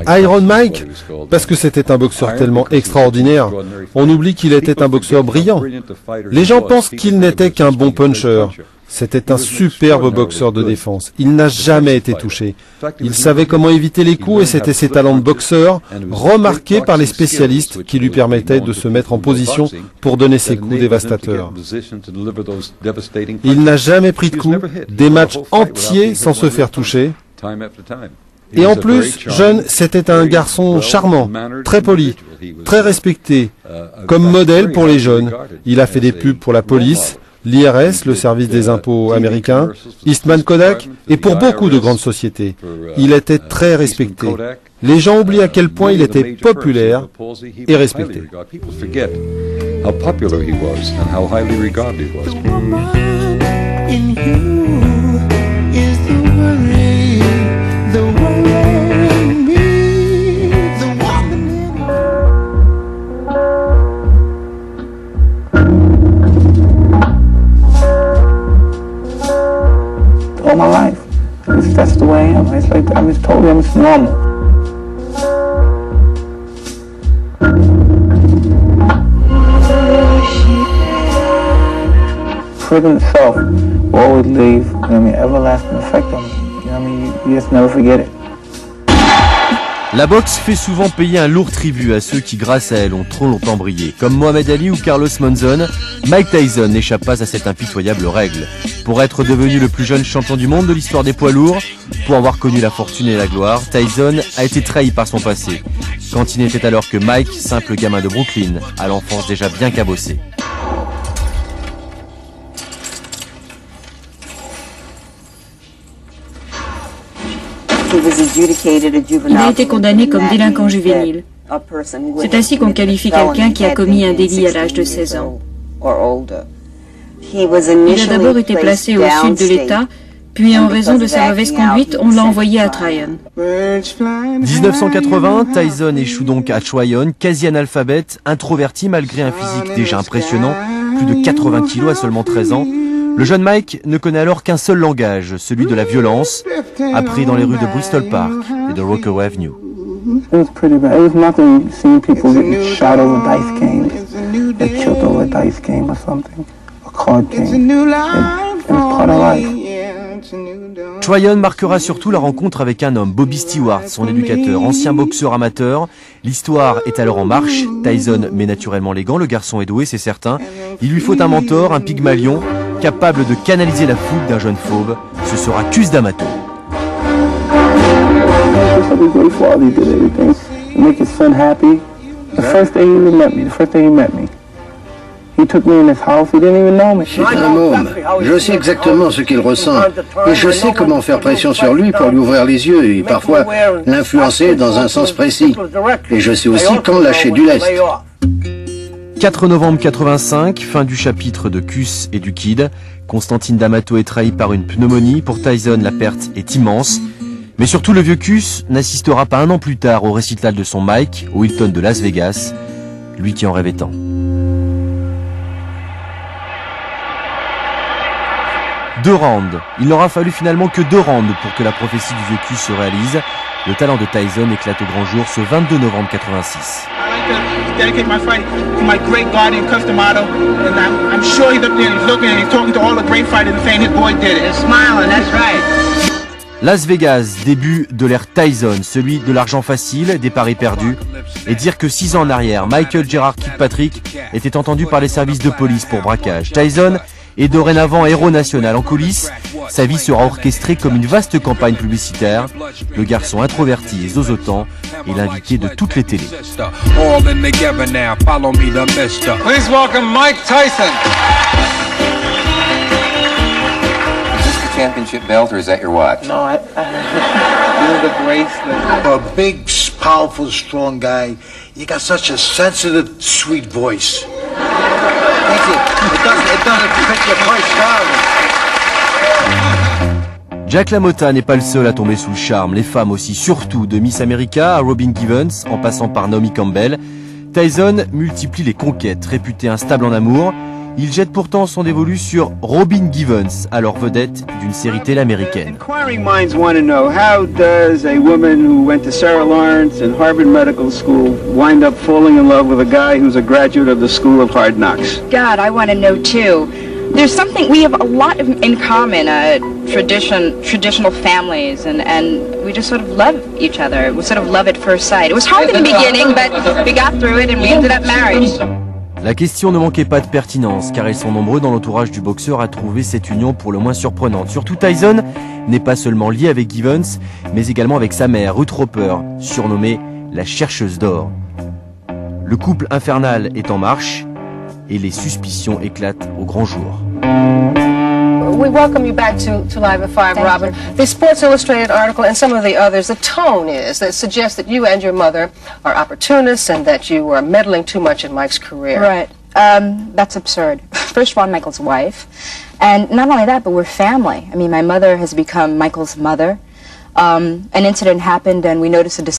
Iron Mike, parce que c'était un boxeur tellement extraordinaire. On oublie qu'il était un boxeur brillant. Les gens pensent qu'il n'était qu'un bon puncher. C'était un superbe boxeur de défense. Il n'a jamais été touché. Il savait comment éviter les coups et c'était ses talents de boxeur, remarqués par les spécialistes, qui lui permettaient de se mettre en position pour donner ses coups dévastateurs. Il n'a jamais pris de coups, des matchs entiers sans se faire toucher. Et en plus, jeune, c'était un garçon charmant, très poli, très respecté, comme modèle pour les jeunes. Il a fait des pubs pour la police, l'IRS, le service des impôts américain, Eastman Kodak, et pour beaucoup de grandes sociétés. Il était très respecté. Les gens oublient à quel point il était populaire et respecté. All my life. That's the way I am. It's like I was told it's normal. Freedom itself will always leave, everlasting effect on me. You just never forget it. La boxe fait souvent payer un lourd tribut à ceux qui, grâce à elle, ont trop longtemps brillé. Comme Mohamed Ali ou Carlos Monzon, Mike Tyson n'échappe pas à cette impitoyable règle. Pour être devenu le plus jeune champion du monde de l'histoire des poids lourds, pour avoir connu la fortune et la gloire, Tyson a été trahi par son passé, quand il n'était alors que Mike, simple gamin de Brooklyn, à l'enfance déjà bien cabossée. Il a été condamné comme délinquant juvénile. C'est ainsi qu'on qualifie quelqu'un qui a commis un délit à l'âge de 16 ans. Il a d'abord été placé au sud de l'État, puis en raison de sa mauvaise conduite, on l'a envoyé à Tryon. 1980, Tyson échoue donc à Tryon, quasi analphabète, introverti malgré un physique déjà impressionnant, plus de 80 kilos à seulement 13 ans. Le jeune Mike ne connaît alors qu'un seul langage, celui de la violence, appris dans les rues de Bristol Park et de Rockaway Avenue. It was pretty bad. It was nothing seeing people getting shot over dice games, or killed over a dice game or something, a card game. It was part of life. Tryon marquera surtout la rencontre avec un homme, Bobby Stewart, son éducateur, ancien boxeur amateur. L'histoire est alors en marche. Tyson met naturellement les gants, le garçon est doué, c'est certain. Il lui faut un mentor, un Pygmalion, capable de canaliser la foudre d'un jeune fauve. Ce sera Cus D'Amato. C'est un môme. Je sais exactement ce qu'il ressent. Et je sais comment faire pression sur lui pour lui ouvrir les yeux et parfois l'influencer dans un sens précis. Et je sais aussi quand lâcher du lest. 4 novembre 85, fin du chapitre de Cus et du Kid. Constantine D'Amato est trahi par une pneumonie. Pour Tyson, la perte est immense. Mais surtout, le vieux Cus n'assistera pas un an plus tard au récital de son Mike, au Hilton de Las Vegas, lui qui en rêvait tant. Deux rounds. Il n'aura fallu finalement que 2 rounds pour que la prophétie du vieux Cus se réalise. Le talent de Tyson éclate au grand jour ce 22 novembre 86. Dedicate my fight to my great guardian, Cus D'Amato, and I'm sure he's up there and he's looking and he's talking to all the great fighters and saying his boy did it. He's smiling, that's right. Las Vegas, début de l'ère Tyson, celui de l'argent facile, des paris perdus, et dire que 6 ans en arrière, Michael Gerard Kilpatrick était entendu par les services de police pour braquage. Tyson est dorénavant héros national en coulisses. Sa vie sera orchestrée comme une vaste campagne publicitaire. Le garçon introverti et zozotant est l'invité de toutes les télés. Please welcome Mike Tyson. Is this the championship belt or is that your watch? No, you're the bracelet. For a big, powerful, strong guy, you got such a sensitive, sweet voice. Thank you. It doesn't fit your personality. Jack LaMotta n'est pas le seul à tomber sous le charme. Les femmes aussi, surtout de Miss America à Robin Givens, en passant par Naomi Campbell. Tyson multiplie les conquêtes. Réputé instable en amour, Il jette pourtant son dévolu sur Robin Givens, alors vedette d'une série télé américaine. Inquiring minds want to know, how does a woman who went to Sarah Lawrence and Harvard Medical School wind up falling in love with a guy who's a graduate of the School of Hard Knocks? God, I want to know too. There's something, we have a lot in common, traditional families, and we just sort of love each other. We sort of love at first sight. It was hard in the beginning, but we got through it and we ended up married. La question ne manquait pas de pertinence, car ils sont nombreux dans l'entourage du boxeur à trouver cette union pour le moins surprenante. Surtout Tyson n'est pas seulement lié avec Givens, mais également avec sa mère, Ruth Roper, surnommée la chercheuse d'or. Le couple infernal est en marche, et les suspicions éclatent au grand jour. We welcome you back to Live at 5, Robin. The Sports Illustrated article and some of the others, the tone that suggests that you and your mother are opportunists and that you are meddling too much in Mike's career. Right. That's absurd. First of all, I'm Michael's wife. And not only that, but we're family. I mean, my mother has become Michael's mother. An incident happened and we noticed a